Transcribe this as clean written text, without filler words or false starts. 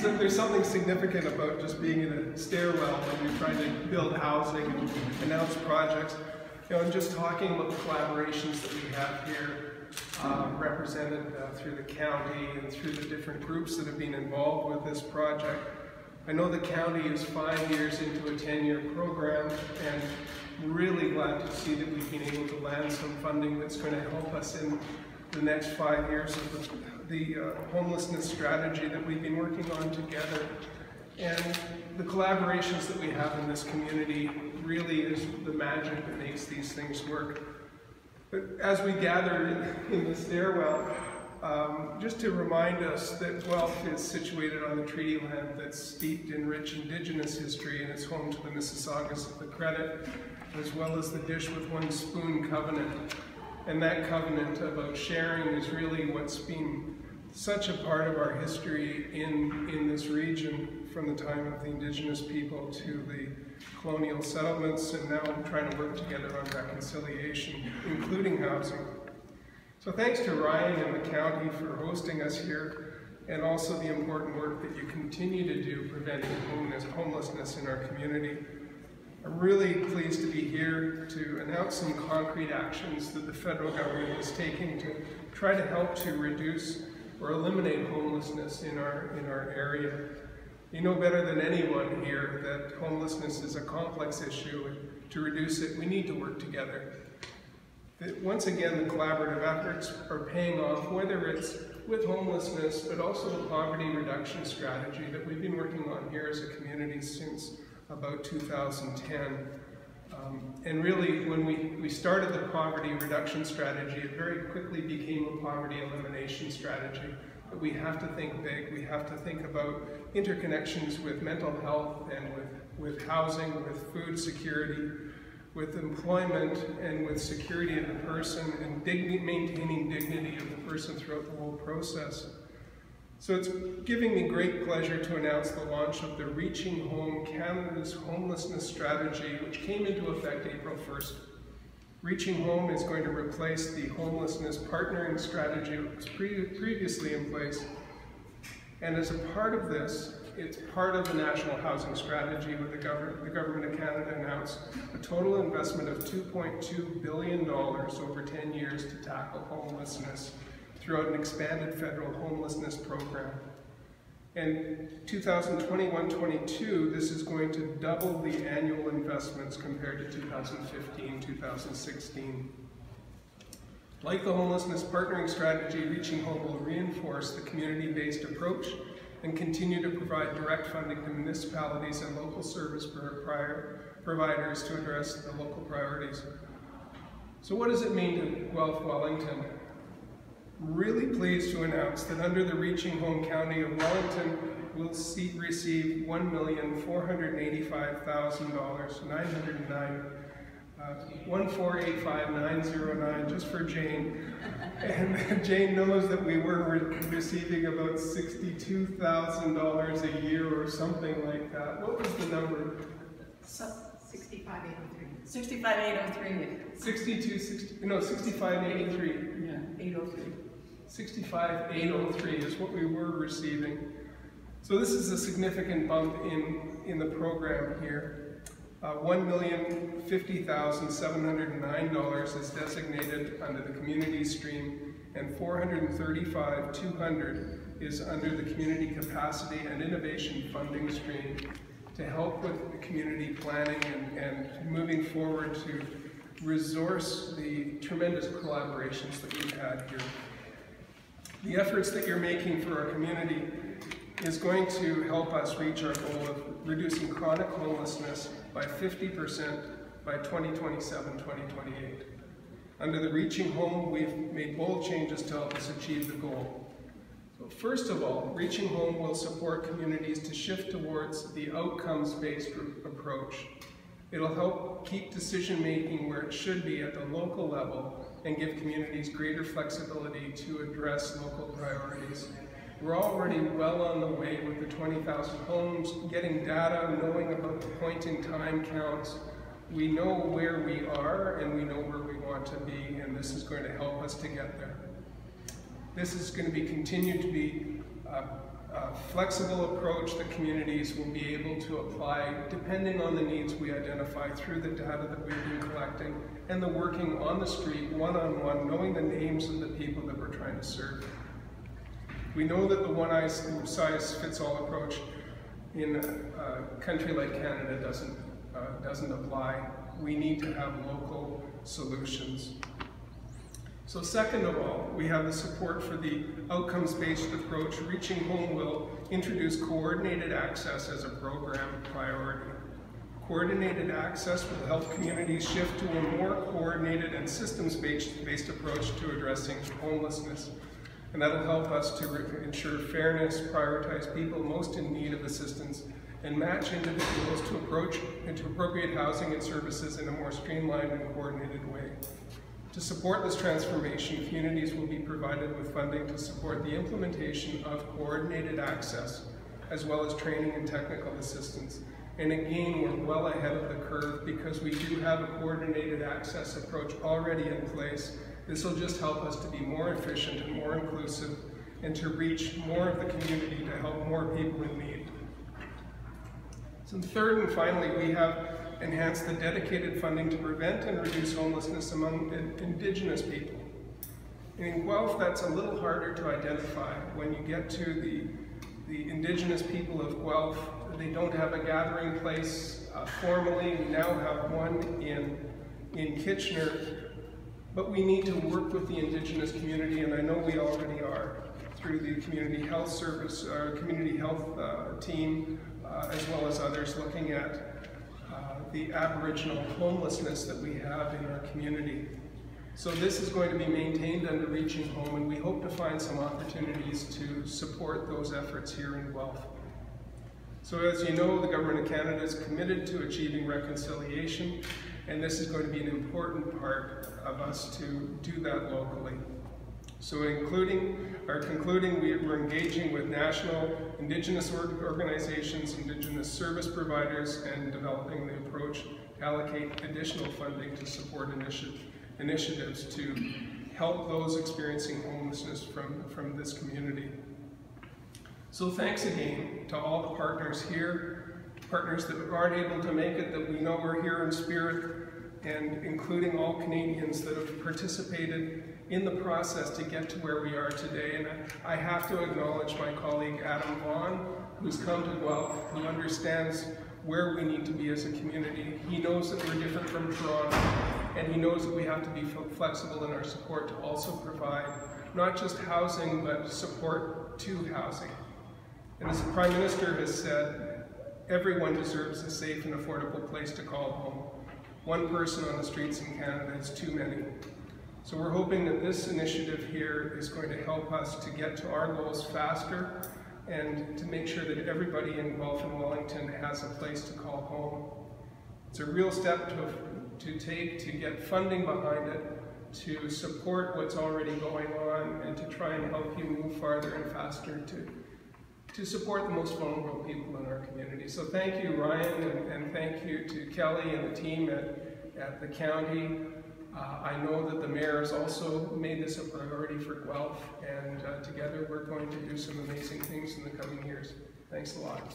there's something significant about just being in a stairwell when you're trying to build housing and announce projects. You know, and just talking about the collaborations that we have here, represented through the county and through the different groups that have been involved with this project. I know the county is 5 years into a 10-year program, and really glad to see that we've been able to land some funding that's going to help us in the next 5 years of the homelessness strategy that we've been working on together. And the collaborations that we have in this community really is the magic that makes these things work. But as we gather in the stairwell, just to remind us that Guelph is situated on the treaty land that's steeped in rich Indigenous history, and it's home to the Mississaugas of the Credit, as well as the Dish with One Spoon covenant. And that covenant about sharing is really what's been such a part of our history in this region, from the time of the Indigenous people to the colonial settlements, and now trying to work together on reconciliation, including housing. So thanks to Ryan and the county for hosting us here, and also the important work that you continue to do preventing homelessness in our community. I'm really pleased to be here to announce some concrete actions that the federal government is taking to try to help to reduce or eliminate homelessness in our area. You know better than anyone here that homelessness is a complex issue, and to reduce it, we need to work together. Once again, the collaborative efforts are paying off, whether it's with homelessness, but also the poverty reduction strategy that we've been working on here as a community since about 2010. And really, when we started the poverty reduction strategy, it very quickly became a poverty elimination strategy. But we have to think big. We have to think about interconnections with mental health and with housing, with food security, with employment, and with security of the person, and maintaining dignity of the person throughout the whole process. So it's giving me great pleasure to announce the launch of the Reaching Home Canada's Homelessness Strategy, which came into effect April 1st. Reaching Home is going to replace the homelessness partnering strategy that was previously in place. And as a part of this, it's part of the National Housing Strategy, where the Government of Canada announced a total investment of $2.2 billion over 10 years to tackle homelessness throughout an expanded federal homelessness program. And 2021-22, this is going to double the annual investments compared to 2015-2016. Like the homelessness partnering strategy, Reaching Home will reinforce the community-based approach and continue to provide direct funding to municipalities and local service providers to address the local priorities. So what does it mean to Guelph Wellington? I'm really pleased to announce that under the Reaching Home, County of Wellington will receive $1,485,909, 1485909, just for Jane. And Jane knows that we were receiving about $62,000 a year or something like that. What was the number? 65,803. 65,803. 65,803. Yeah, 803. 65,803 is what we were receiving. So this is a significant bump in the program here. $1,050,709 is designated under the community stream, and $435,200 is under the community capacity and innovation funding stream to help with the community planning and moving forward to resource the tremendous collaborations that we've had here. The efforts that you're making for our community is going to help us reach our goal of reducing chronic homelessness by 50% by 2027-2028. Under the Reaching Home, we've made bold changes to help us achieve the goal. So first of all, Reaching Home will support communities to shift towards the outcomes-based approach. It'll help keep decision-making where it should be at the local level and give communities greater flexibility to address local priorities. We're already well on the way with the 20,000 homes, getting data, knowing about the point-in-time counts. We know where we are and we know where we want to be, and this is going to help us to get there. This is going to be continued to be flexible approach that communities will be able to apply depending on the needs we identify through the data that we've been collecting and the working on the street, one-on-one, knowing the names of the people that we're trying to serve. We know that the one-size-fits-all approach in a country like Canada doesn't apply. We need to have local solutions. So second of all, we have the support for the outcomes-based approach. Reaching Home will introduce coordinated access as a program priority. Coordinated access will help communities shift to a more coordinated and systems-based approach to addressing homelessness. And that'll help us to ensure fairness, prioritize people most in need of assistance, and match individuals to appropriate housing and services in a more streamlined and coordinated way. To support this transformation, communities will be provided with funding to support the implementation of coordinated access, as well as training and technical assistance. And again, we're well ahead of the curve because we do have a coordinated access approach already in place. This will just help us to be more efficient and more inclusive and to reach more of the community to help more people in need. So third and finally, we have enhanced the dedicated funding to prevent and reduce homelessness among Indigenous people. And in Guelph, that's a little harder to identify. When you get to the Indigenous people of Guelph, they don't have a gathering place formally. We now have one in Kitchener, but we need to work with the Indigenous community, and I know we already are, through the community health service, community health team, as well as others looking at the Aboriginal homelessness that we have in our community. So this is going to be maintained under Reaching Home, and we hope to find some opportunities to support those efforts here in Guelph. So as you know, the Government of Canada is committed to achieving reconciliation, and this is going to be an important part of us to do that locally. So concluding, we're engaging with national Indigenous organizations, Indigenous service providers, and developing the approach to allocate additional funding to support initiatives to help those experiencing homelessness from this community. So thanks again to all the partners here, partners that aren't able to make it, that we know are here in spirit, and including all Canadians that have participated in the process to get to where we are today. And I have to acknowledge my colleague Adam Vaughan, who's come to Guelph, who understands where we need to be as a community. He knows that we're different from Toronto, and he knows that we have to be flexible in our support to also provide not just housing, but support to housing. And as the Prime Minister has said, everyone deserves a safe and affordable place to call home. One person on the streets in Canada is too many. So we're hoping that this initiative here is going to help us to get to our goals faster and to make sure that everybody in Guelph and Wellington has a place to call home. It's a real step to take to get funding behind it, to support what's already going on, and to try and help you move farther and faster to support the most vulnerable people in our community. So thank you, Ryan, and thank you to Kelly and the team at the county. I know that the mayor has also made this a priority for Guelph, and together we're going to do some amazing things in the coming years. Thanks a lot.